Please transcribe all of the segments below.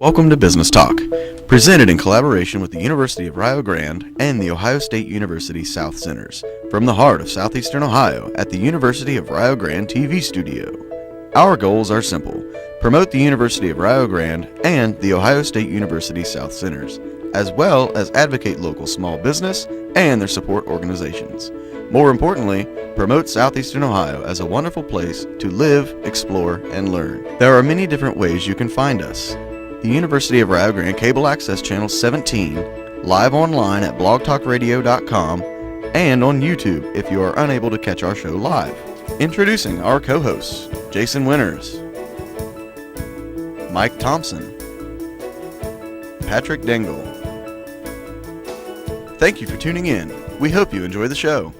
Welcome to Business Talk, presented in collaboration with the University of Rio Grande and the Ohio State University South Centers, from the heart of southeastern Ohio at the University of Rio Grande TV studio. Our goals are simple: promote the University of Rio Grande and the Ohio State University South Centers, as well as advocate local small business and their support organizations. More importantly, promote southeastern Ohio as a wonderful place to live, explore, and learn. There are many different ways you can find us. The University of Rio Grande Cable Access Channel 17, live online at blogtalkradio.com, and on YouTube if you are unable to catch our show live. Introducing our co-hosts, Jason Winters, Mike Thompson, Patrick Dengel. Thank you for tuning in. We hope you enjoy the show.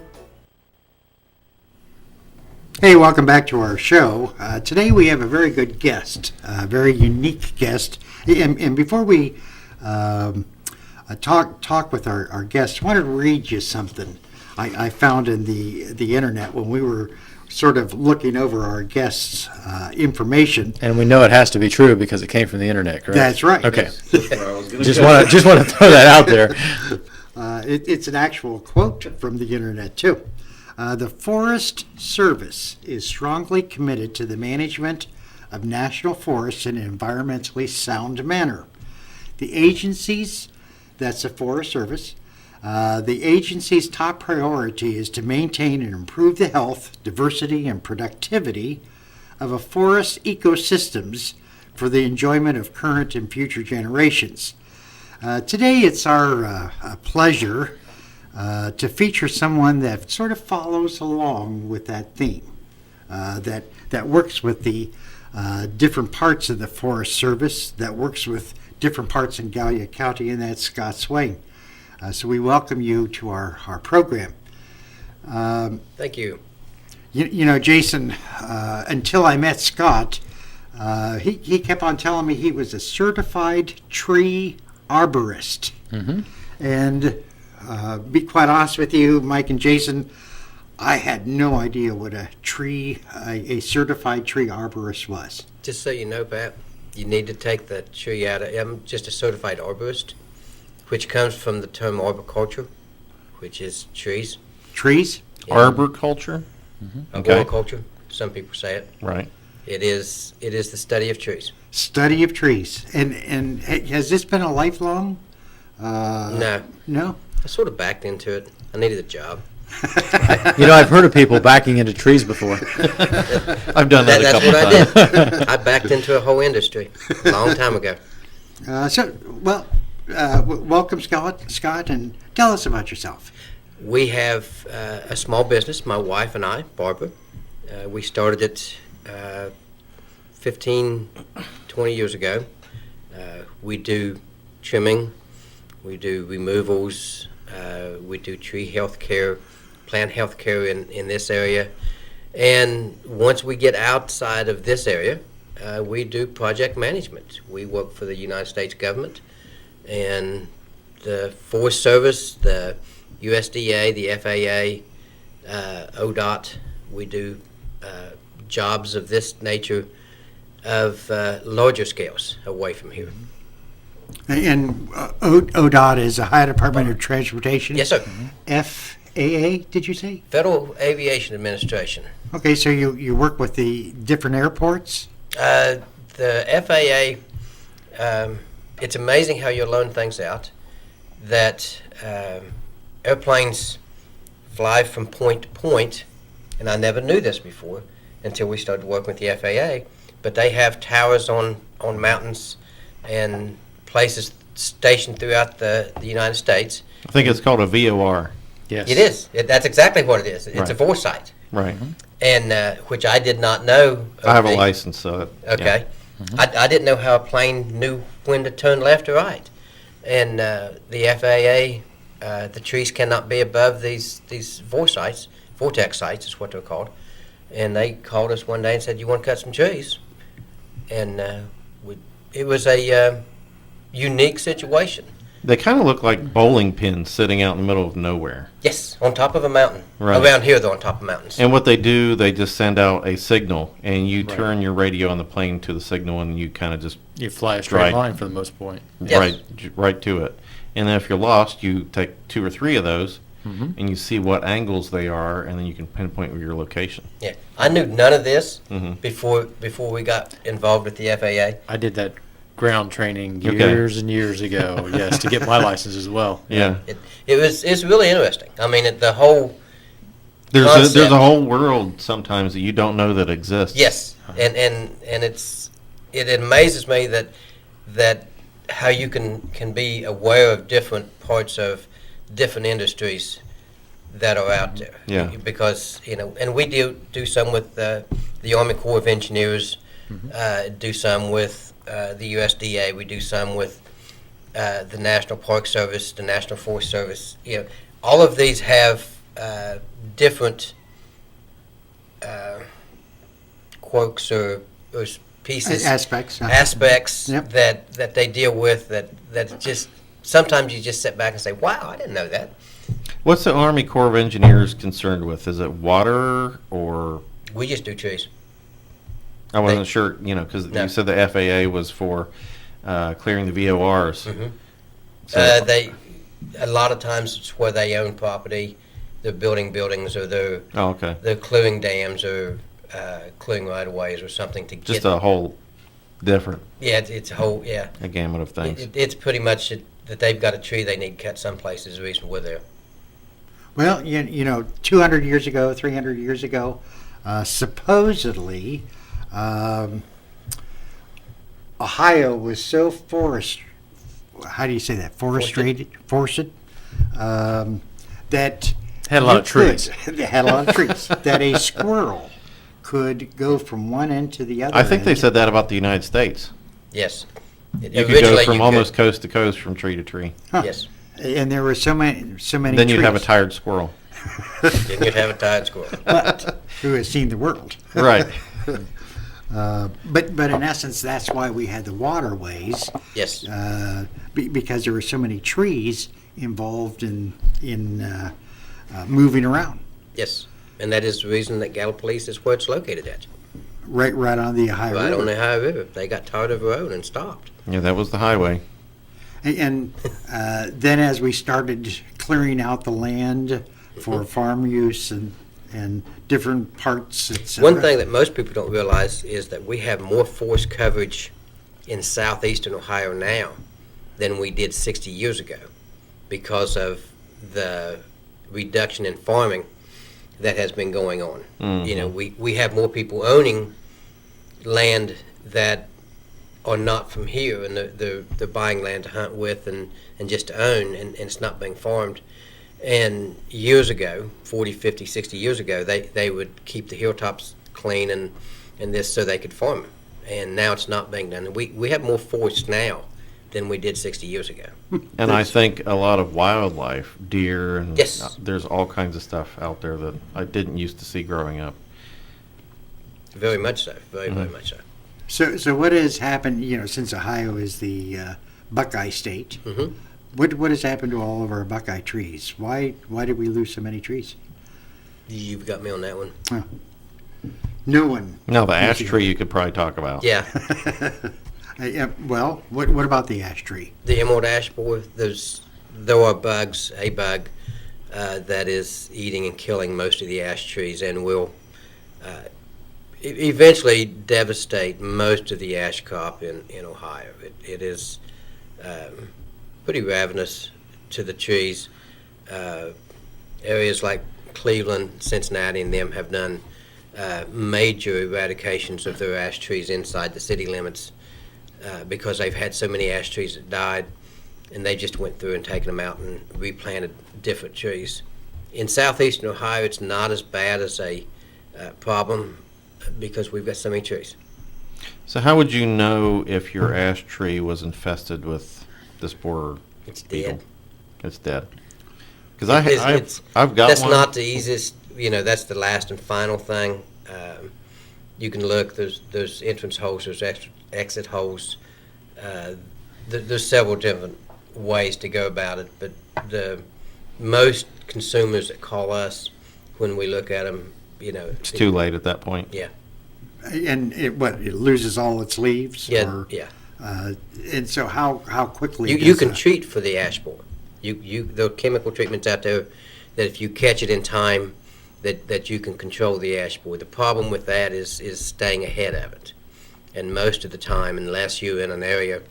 Hey, welcome back to our show. Today we have a very good guest, a very unique guest. And before we talk with our guest, I wanted to read you something I found in the internet when we were sort of looking over our guests' information. And we know it has to be true because it came from the internet, correct? That's right. Okay. Just want to throw that out there. It's an actual quote from the internet too. The Forest Service is strongly committed to the management of national forests in an environmentally sound manner. The agency's, that's the Forest Service, the agency's top priority is to maintain and improve the health, diversity, and productivity of a forest ecosystems for the enjoyment of current and future generations. Today it's our pleasure to feature someone that sort of follows along with that theme, that works with the different parts of the Forest Service, that works with different parts in Gallia County, and that's Scott Swain. So we welcome you to our program. Thank you. You know, Jason, until I met Scott, he kept on telling me he was a certified tree arborist. Mm-hmm. And be quite honest with you, Mike and Jason, I had no idea what a certified tree arborist was. Just so you know, Pat, you need to take the tree out. I'm just a certified arborist, which comes from the term arboriculture, which is trees. Trees? Yeah. Arboriculture? Mm-hmm. Okay. Arboriculture, some people say it. Right. It is the study of trees. Study of trees. And has this been a lifelong? No. No? I sort of backed into it. I needed a job. You know, I've heard of people backing into trees before. I've done that a couple That's times. what I did. I backed into a whole industry a long time ago. Welcome, Scott, and tell us about yourself. We have a small business, my wife and I, Barbara. We started it 15, 20 years ago. We do trimming, we do removals, we do tree health care, plant health care in this area. And once we get outside of this area, we do project management. We work for the United States government and the Forest Service, the USDA, the FAA, ODOT. We do jobs of this nature of larger scales away from here. And ODOT is Ohio Department of Transportation? Yes, sir. FAA, did you say? Federal Aviation Administration. Okay, so you work with the different airports? The FAA, it's amazing how you learn things out, that airplanes fly from point to point, and I never knew this before until we started working with the FAA, but they have towers on mountains and places stationed throughout the United States. I think it's called a VOR. Yes. It is. That's exactly what it is. It's Right. a foresight. Right. And which I did not know. I have a license, so. Okay. Yeah. I didn't know how a plane knew when to turn left or right. And the FAA, the trees cannot be above these vortex sites is what they're called. And they called us one day and said, "You want to cut some trees?" And it was a unique situation They kind of look like bowling pins sitting out in the middle of nowhere. Yes, on top of a mountain. Right. Around here, they're on top of mountains. And what they do, they just send out a signal, and you Right. turn your radio on the plane to the signal, and you kind of just You fly a straight Right. line for the most point. Yes. right to it. And then if you're lost, you take 2 or 3 of those, Mm-hmm. and you see what angles they are, and then you can pinpoint your location. Yeah, I knew none of this Mhm. before we got involved with the FAA. I did that ground training Okay. years and years ago, yes, to get my license as well. Yeah. It's really interesting. I mean, the whole There's concept. a whole world sometimes that you don't know that exists. Yes, and it amazes me that how you can be aware of different parts of different industries that are out there. Yeah. Because and we do some with the Army Corps of Engineers, do some with the USDA. We do some with the National Park Service, the National Forest Service. All of these have different quirks or pieces, Aspects. aspects Yep. that they deal with that just sometimes you just sit back and say, "Wow, I didn't know that." What's the Army Corps of Engineers concerned with? Is it water or? We just do trees. I wasn't sure, because No. you said the FAA was for clearing the VORs. Mhm. So- They a lot of times it's where they own property, they're building buildings or they're okay. clearing dams or clearing right of ways or something to Just get. a whole different It's a whole a gamut of things. It's pretty much that they've got a tree they need cut someplace is the reason we're there. Well, 200 years ago, 300 years ago, supposedly, Ohio was so how do you say that? Forested, that Had a lot you of trees. could- They had a lot of trees. That a squirrel could go from one end to the other. I think they end. said that about the United States. Yes. You could go Originally, from you almost coast to coast from tree to tree. Huh. Yes. And there were so many Then you'd have a trees. tired squirrel. Then you'd have a tired squirrel. But who has seen the world? Right. But in essence, that's why we had the waterways, Yes. because there were so many trees involved in moving around, Yes. And that is the reason that Gallipolis is where it's located at. right on the Ohio Right River. on the Ohio River. They got tired of the road and stopped. Yeah, that was the highway. And then as we started clearing out the land for farm use and different parts, et cetera. One thing that most people don't realize is that we have more forest coverage in southeastern Ohio now than we did 60 years ago because of the reduction in farming that has been going on. Mhm. We have more people owning land that are not from here, and they're buying land to hunt with and just to own, and it's not being farmed. And years ago, 40, 50, 60 years ago, they would keep the hilltops clean and this so they could farm them. And now it's not being done. We have more forest now than we did 60 years ago. And I think a lot of wildlife, deer, and Yes. there's all kinds of stuff out there that I didn't used to see growing up. Very much so. Very much so. So what has happened, since Ohio is the Buckeye state, Mhm. what has happened to all of our Buckeye trees? Why did we lose so many trees? You've got me on that one. No one. Now, the ash tree you could probably talk about. Yeah. Yeah, well, what about the ash tree? The emerald ash borer, there are bugs, a bug that is eating and killing most of the ash trees and will eventually devastate most of the ash crop in Ohio. It is pretty ravenous to the trees. Areas like Cleveland, Cincinnati, and them have done major eradications of their ash trees inside the city limits because they've had so many ash trees that died, and they just went through and taken them out and replanted different trees. In southeastern Ohio, it's not as bad as a problem because we've got so many trees. So how would you know if your ash tree was infested with this borer It's beetle? dead. It's dead. Because I've got That's one. not the easiest, that's the last and final thing. You can look, there's entrance holes, there's exit holes. There's several different ways to go about it, but the most consumers that call us when we look at them, It's too late at that point. Yeah. And it loses all its leaves? Yeah, Or, yeah. And so how quickly? You does can a- treat for the ash borer. There are chemical treatments out there that if you catch it in time, that you can control the ash borer. The problem with that is staying ahead of it. And most of the time, unless you're in an area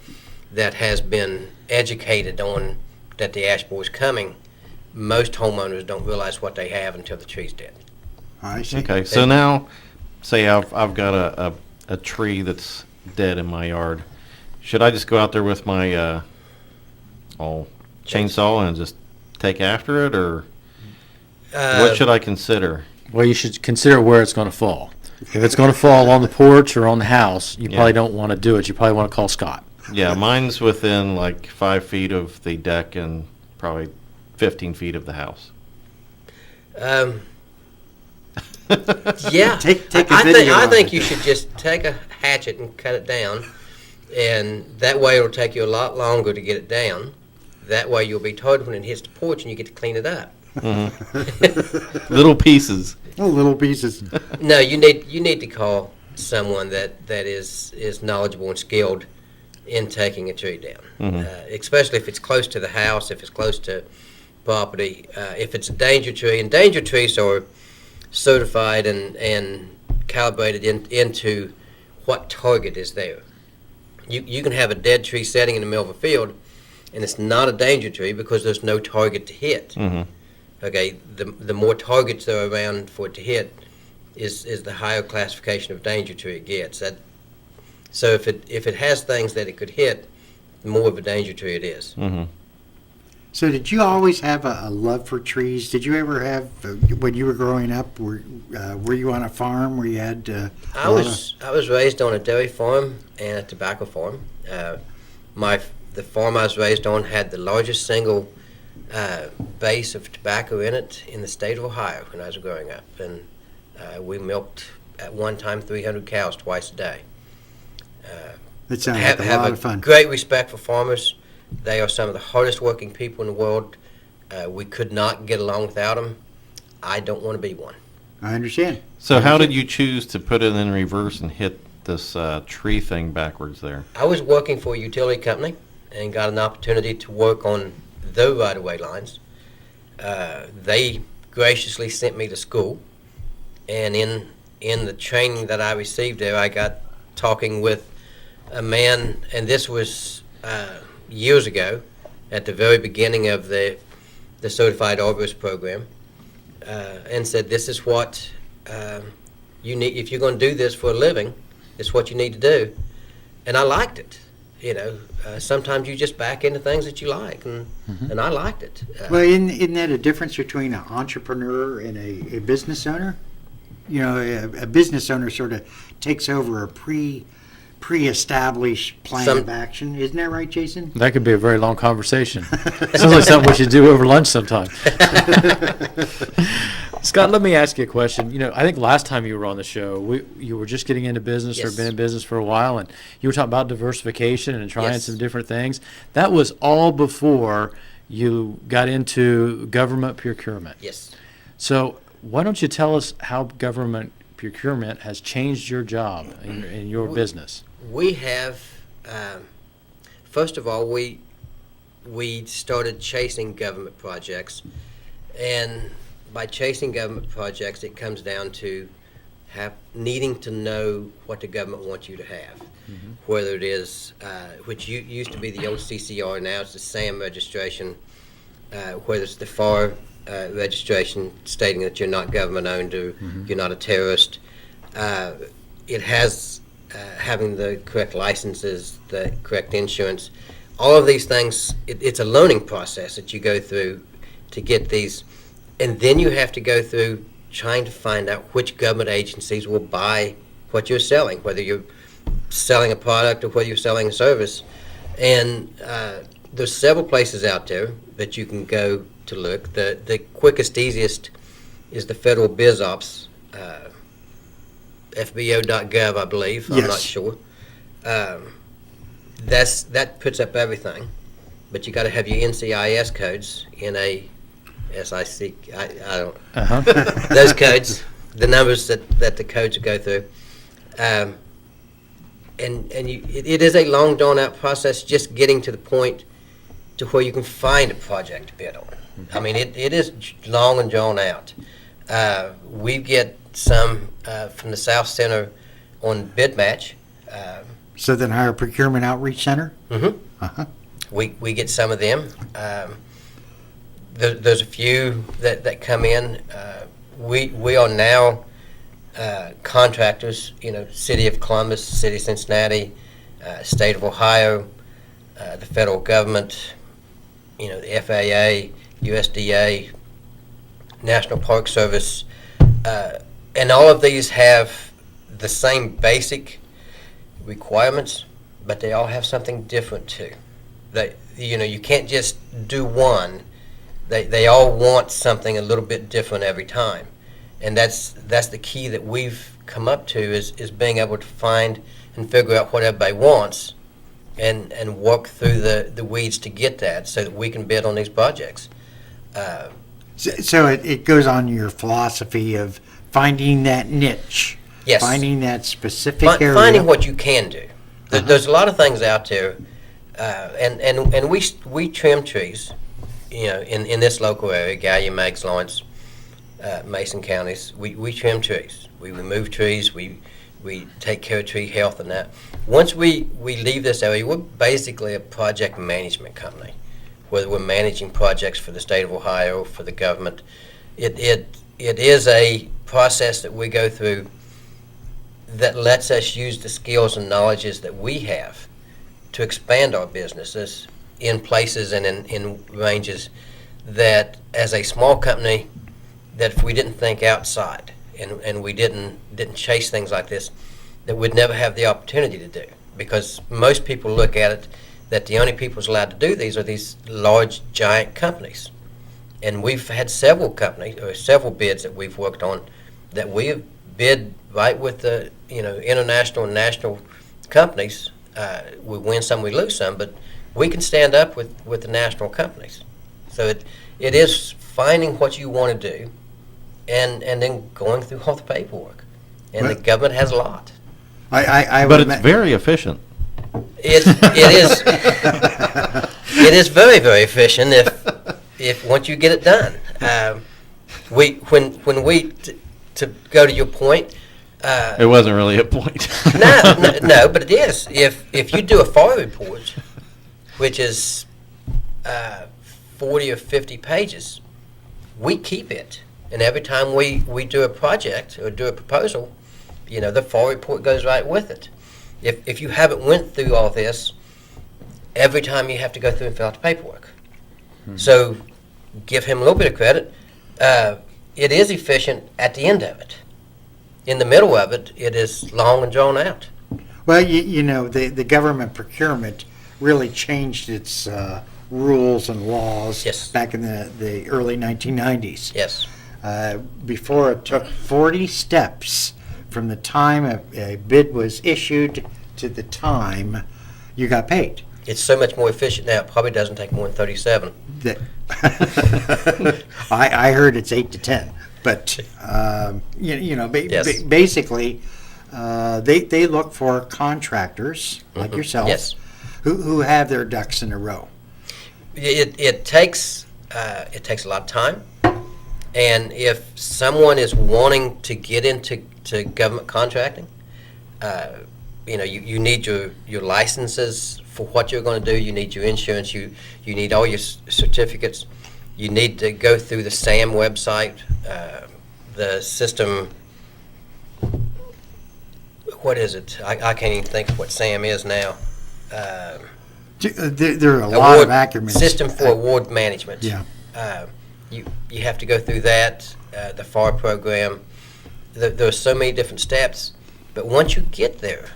that has been educated on that the ash borer is coming, most homeowners don't realize what they have until the tree's dead. I see. Okay, so now, say I've got a tree that's dead in my yard. Should I just go out there with my chainsaw and just take after it, or what should I consider? Well, you should consider where it's going to fall. If it's going to fall on the porch or on the house, you probably don't want to do it. You probably want to call Scott. Yeah, mine's within like 5 feet of the deck and probably 15 feet of the house. Yeah, Take a I video of think it. you should just take a hatchet and cut it down, and that way it'll take you a lot longer to get it down. That way you'll be told when it hits the porch and you get to clean it up. Little pieces. Oh, little pieces. No, you need to call someone that is knowledgeable and skilled in taking a tree down, especially if it's close to the house, if it's close to property, if it's a danger tree. And danger trees are certified and calibrated into what target is there. You can have a dead tree setting in the middle of a field, and it's not a danger tree because there's no target to hit. Okay, the more targets there are around for it to hit is the higher classification of danger tree it gets. So if it has things that it could hit, the more of a danger tree it is. So did you always have a love for trees? Did you ever have, when you were growing up, were you on a farm where you had I was raised on a dairy farm and a tobacco farm. The farm I was raised on had the largest single base of tobacco in it in the state of Ohio when I was growing up, and we milked at one time 300 cows twice a day. That sounds like a lot of fun. Great respect for farmers. They are some of the hardest working people in the world. We could not get along without them. I don't want to be one. I understand. So how did you choose to put it in reverse and hit this tree thing backwards there? I was working for a utility company and got an opportunity to work on their right-of-way lines. They graciously sent me to school, and in the training that I received there, I got talking with a man, and this was years ago, at the very beginning of the Certified Arborist program, and said, this is what you need, if you're going to do this for a living, it's what you need to do. And I liked it. Sometimes you just back into things that you like, and I liked it. Well, isn't that a difference between an entrepreneur and a business owner? A business owner sort of takes over a pre-established plan of action. Isn't that right, Jason? That could be a very long conversation. Sounds like something we should do over lunch sometime. Scott, let me ask you a question. I think last time you were on the show, you were just getting into business or Yes. been in business for a while, and you were talking about diversification and trying Yes. some different things. That was all before you got into government procurement. Yes. So why don't you tell us how government procurement has changed your job in your business? We have, first of all, we started chasing government projects, and by chasing government projects, it comes down to needing to know what the government wants you to have, whether it is, which used to be the old CCR, now it's the SAM registration, whether it's the FAR registration stating that you're not government-owned or you're not a terrorist. It has having the correct licenses, the correct insurance, all of these things. It's a learning process that you go through to get these, and then you have to go through trying to find out which government agencies will buy what you're selling, whether you're selling a product or whether you're selling a service. And there's several places out there that you can go to look. The quickest, easiest is the Federal BizOps, FBO.gov, I believe. I'm Yes. not sure. That puts up everything. but you got to have your NCIS codes, NASIC, I don't, Uh-huh. those codes, the numbers that the codes go through. And it is a long drawn out process just getting to the point to where you can find a project to bid on. I mean, it is long and drawn out. We get some from the South Center on bid match. So then hire a procurement outreach center? Mhm. Uh-huh. We get some of them. There's a few that come in. We are now contractors, City of Columbus, City of Cincinnati, State of Ohio, the federal government, the FAA, USDA, National Park Service, and all of these have the same basic requirements, but they all have something different too. You can't just do one. They all want something a little bit different every time. And that's the key that we've come up to is being able to find and figure out what everybody wants and work through the weeds to get that so that we can bid on these projects. So it goes on your philosophy of finding that niche. Yes. Finding that specific area. Finding what you can do. There's a lot of things out there, and we trim trees, in this local area, Gallia, Meigs, Lawrence, Mason counties. We trim trees. We remove trees. We take care of tree health and that. Once we leave this area, we're basically a project management company, whether we're managing projects for the state of Ohio, for the government. It is a process that we go through that lets us use the skills and knowledges that we have to expand our businesses in places and in ranges that, as a small company, that if we didn't think outside and we didn't chase things like this, that we'd never have the opportunity to do. Because most people look at it that the only people who's allowed to do these are these large, giant companies. And we've had several companies, or several bids that we've worked on that we have bid right with the international and national companies. We win some, we lose some, but we can stand up with the national companies. So it is finding what you want to do and then going through all the paperwork. And the government has a lot. But it's very efficient. It is it is very, very efficient if once you get it done. When we to go to your point. It wasn't really a point. No, but it is. If you do a FAR report, which is 40 or 50 pages, we keep it. And every time we do a project or do a proposal, the FAR report goes right with it. If you haven't went through all this, every time you have to go through and fill out the paperwork. So give him a little bit of credit. It is efficient at the end of it. In the middle of it, it is long and drawn out. Well, the government procurement really changed its rules and laws Yes. back in the early 1990s. Yes. Before it took 40 steps from the time a bid was issued to the time you got paid. It's so much more efficient now, it probably doesn't take more than 37. I heard it's 8 to 10, but Yes. basically, they look for contractors like yourself, Yes. who have their ducks in a row. It takes a lot of time, and if someone is wanting to get into government contracting, you need your licenses for what you're going to do. You need your insurance. You need all your certificates. You need to go through the SAM website, the system. What is it? I can't even think of what SAM is now. There are a lot of acronyms. System for Award Management. Yeah. You have to go through that, the FAR program. There are so many different steps, but once you get there,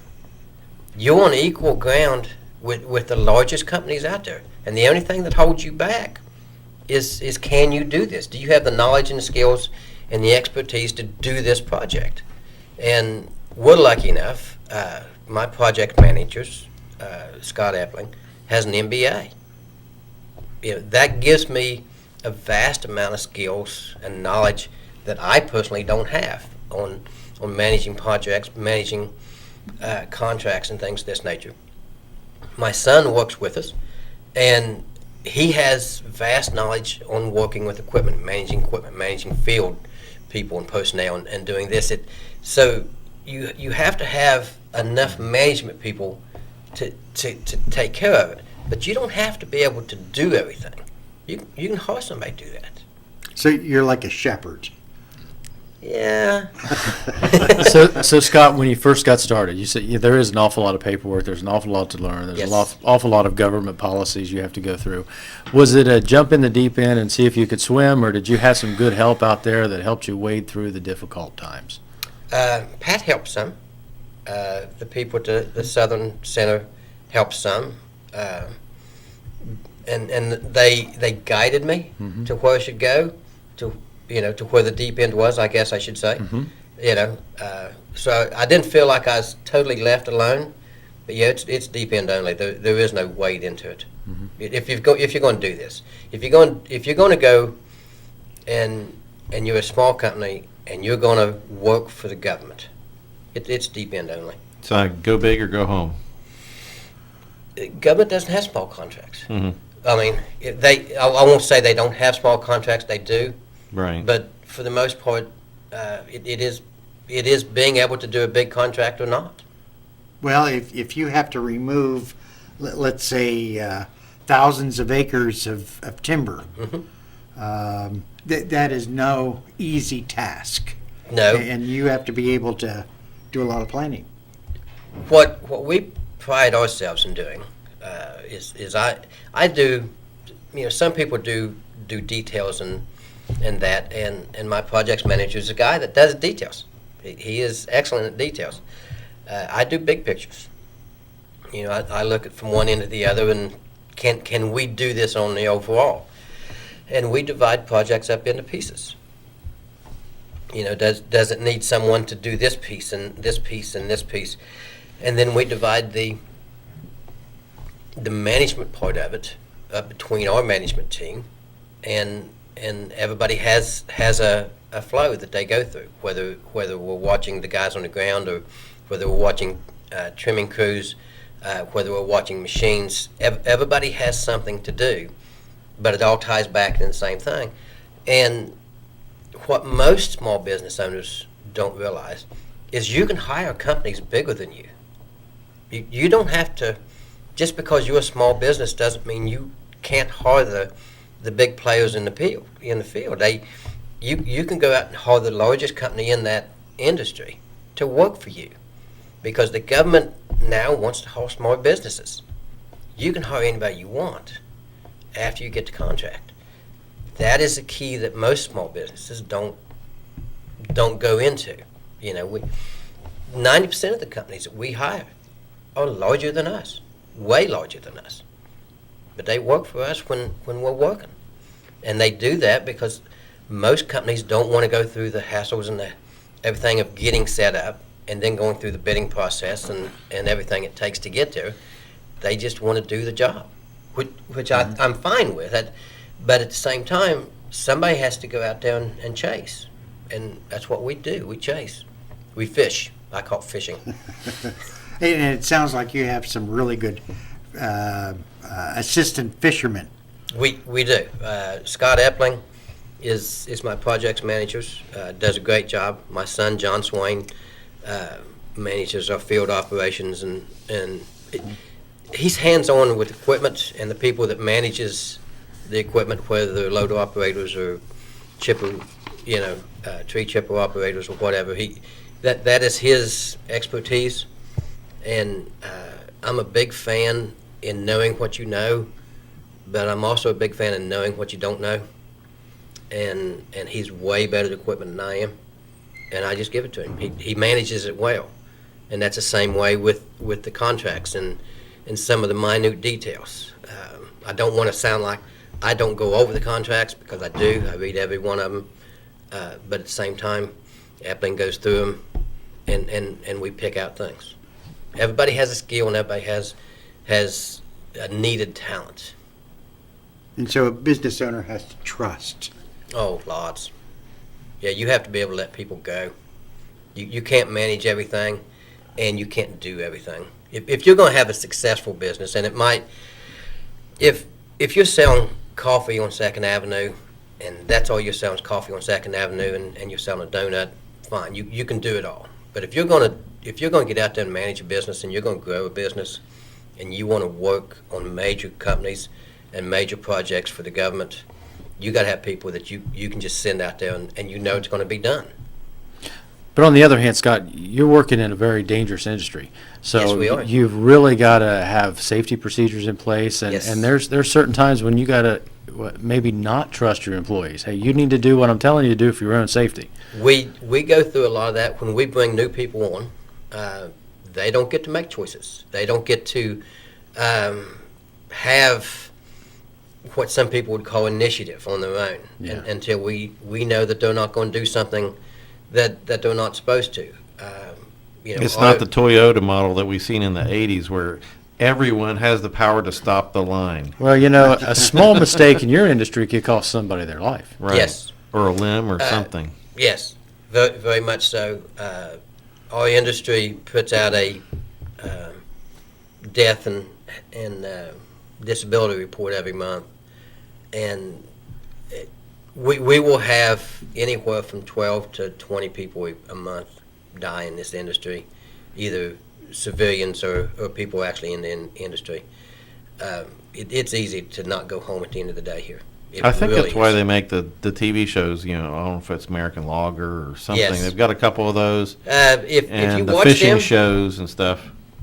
you're on equal ground with the largest companies out there. And the only thing that holds you back is can you do this? Do you have the knowledge and the skills and the expertise to do this project? And we're lucky enough, my project managers, Scott Epling, has an MBA. that gives me a vast amount of skills and knowledge that I personally don't have on managing projects, managing contracts and things of this nature. My son works with us, and he has vast knowledge on working with equipment, managing field people and personnel, and doing this. So you have to have enough management people to take care of it, but you don't have to be able to do everything. You can hire somebody to do that. So you're like a shepherd. Yeah. So Scott, when you first got started, you said there is an awful lot of paperwork. There's an awful lot to learn. There's Yes. awful lot of government policies you have to go through. Was it a jump in the deep end and see if you could swim, or did you have some good help out there that helped you wade through the difficult times? Pat helped some. The people at the Southern Center helped some. And they guided me to where I should go, to where the deep end was, I guess I should say. So I didn't feel like I was totally left alone. But yeah, it's deep end only. There is no wade into it. If you're going to do this, if you're going to go and you're a small company and you're going to work for the government, it's deep end only. So go big or go home. Government doesn't have small contracts. Mm-hmm. I mean, I won't say they don't have small contracts. They do. Right. But for the most part, it is being able to do a big contract or not. Well, if you have to remove, let's say, thousands of acres of timber, that is no easy task. No. And you have to be able to do a lot of planning. What we pride ourselves in doing is I do, some people do details and that, and my projects manager is a guy that does details. He is excellent at details. I do big pictures. I look at from one end to the other, and can we do this on the overall? And we divide projects up into pieces. Does it need someone to do this piece and this piece and this piece? And then we divide the management part of it between our management team, and everybody has a flow that they go through, whether we're watching the guys on the ground or whether we're watching trimming crews, whether we're watching machines. Everybody has something to do, but it all ties back to the same thing. And what most small business owners don't realize is you can hire companies bigger than you. You don't have to, just because you're a small business doesn't mean you can't hire the big players in the field. You can go out and hire the largest company in that industry to work for you, because the government now wants to hire small businesses. You can hire anybody you want after you get the contract. That is the key that most small businesses don't go into. 90% of the companies that we hire are larger than us, way larger than us. But they work for us when we're working. And they do that because most companies don't want to go through the hassles and everything of getting set up and then going through the bidding process and everything it takes to get there. They just want to do the job, which I'm fine with. But at the same time, somebody has to go out there and chase. And that's what we do. We chase. We fish. I call it fishing. And it sounds like you have some really good assistant fishermen. We do. Scott Epling is my projects manager. Does a great job. My son John Swain manages our field operations, and he's hands-on with equipment and the people that manages the equipment, whether they're loader operators or chipper, tree chipper operators or whatever. That is his expertise, and I'm a big fan in knowing what you know, but I'm also a big fan in knowing what you don't know. And he's way better at equipment than I am, and I just give it to him. He manages it well, and that's the same way with the contracts and some of the minute details. I don't want to sound like I don't go over the contracts, because I do. I read every one of them, but at the same time, Epling goes through them, and we pick out things. Everybody has a skill, and everybody has a needed talent. And so a business owner has to trust. Oh, lots. Yeah, you have to be able to let people go. You can't manage everything, and you can't do everything. If you're going to have a successful business, and it might, if you're selling coffee on 2nd Avenue, and that's all you're selling is coffee on 2nd Avenue, and you're selling a donut, fine, you can do it all. But if you're going to get out there and manage a business, and you're going to grow a business, and you want to work on major companies and major projects for the government, you got to have people that you can just send out there, and you know it's going to be done. But on the other hand, Scott, you're working in a very dangerous industry. So Yes, we are. you've really got to have safety procedures in place. And, Yes. and there's certain times when you got to maybe not trust your employees. Hey, you need to do what I'm telling you to do for your own safety. We go through a lot of that when we bring new people on. They don't get to make choices. They don't get to have what some people would call initiative on their own until we know that they're not going to do something that they're not supposed to. It's not the Toyota model that we've seen in the 80s where everyone has the power to stop the line. Well, a small mistake in your industry could cost somebody their life. Right. Yes. Or a limb or something. Yes, very, very much so. Our industry puts out a death and disability report every month, and we will have anywhere from 12 to 20 people a month die in this industry, either civilians or people actually in the industry. It's easy to not go home at the end of the day here. I think really that's why is. they make the TV shows, I don't know if it's American Logger or something. Yes. They've got a couple of those. If you And the watch fishing them, shows and stuff.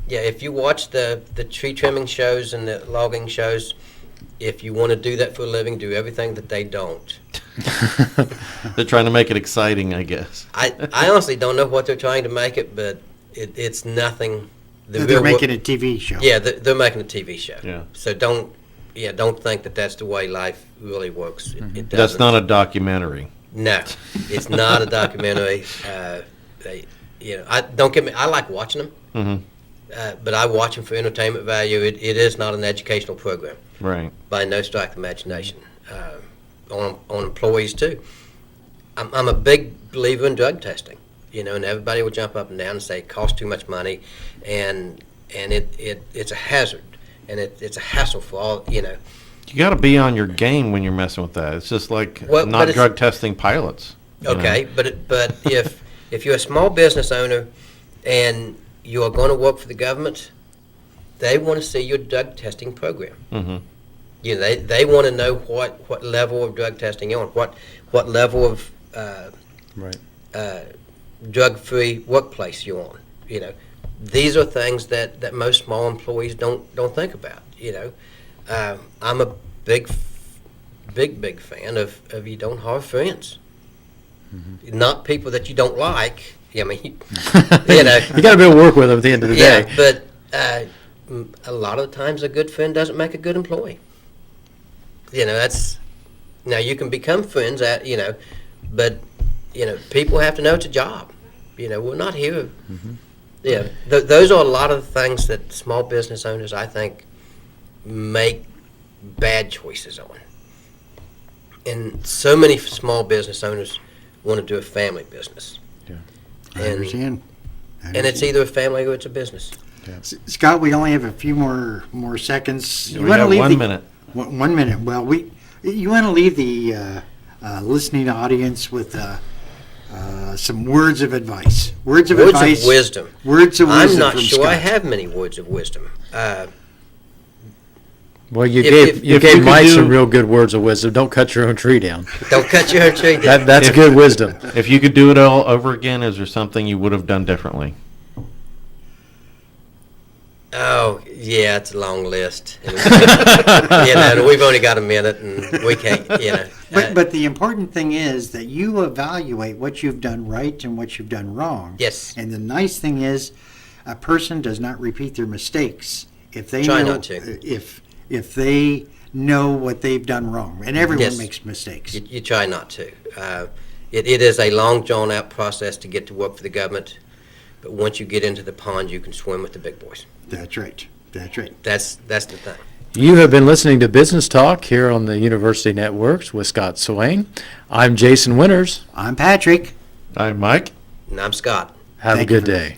yeah, if you watch the tree trimming shows and the logging shows, if you want to do that for a living, do everything that they don't. They're trying to make it exciting, I guess. I honestly don't know what they're trying to make it, but it's nothing. They're making a TV show. Yeah, they're making a TV show. Yeah. So don't think that that's the way life really works. It That's doesn't. not a documentary. No, it's not a documentary. Don't get me. I like watching them, Mm-hmm. but I watch them for entertainment value. It is not an educational program Right. by no stretch of imagination. On employees too. I'm a big believer in drug testing. And everybody will jump up and down and say it costs too much money, and it's a hazard, and it's a hassle for all. You got to be on your game when you're messing with that. It's just like Well, not but it's- drug testing pilots. Okay, but if you're a small business owner and you are going to work for the government, they want to see your drug testing program. Mm-hmm. They want to know what level of drug testing you're on, what level of Right. drug-free workplace you're on. These are things that most small employees don't think about. I'm a big fan of you don't hire friends, not people that you don't like. I mean, You got to be able to work with them at the end of the day. yeah, but a lot of the times a good friend doesn't make a good employee. That's now you can become friends but people have to know it's a job. We're not here. Yeah, those are a lot of the things that small business owners, I think, make bad choices on. And so many small business owners want to do a family business. Yeah. I understand. And it's either a family or it's a business. Scott, we only have a few more seconds. We got 1 minute. 1 minute. Well, you want to leave the listening audience with some words of advice. Words of advice. Of wisdom. Words of wisdom. I'm not from sure Scott. I have many words of wisdom. Well, you If gave you could Mike do- some real good words of wisdom. Don't cut your own tree down. Don't cut your own tree down. That's good wisdom. If you could do it all over again, is there something you would have done differently? Oh, yeah, it's a long list. And we've only got a minute, and we can't, But the important thing is that you evaluate what you've done right and what you've done wrong. Yes. And the nice thing is, a person does not repeat their mistakes if they Try know not to. if they know what they've done wrong. And everyone Yes. makes mistakes. You try not to. It is a long, drawn-out process to get to work for the government, but once you get into the pond, you can swim with the big boys. That's right. That's right. That's the thing. You have been listening to Business Talk here on the University Networks with Scott Swain. I'm Jason Winters. I'm Patrick. Hi, Mike. And I'm Scott. Have Thank a you good for- day.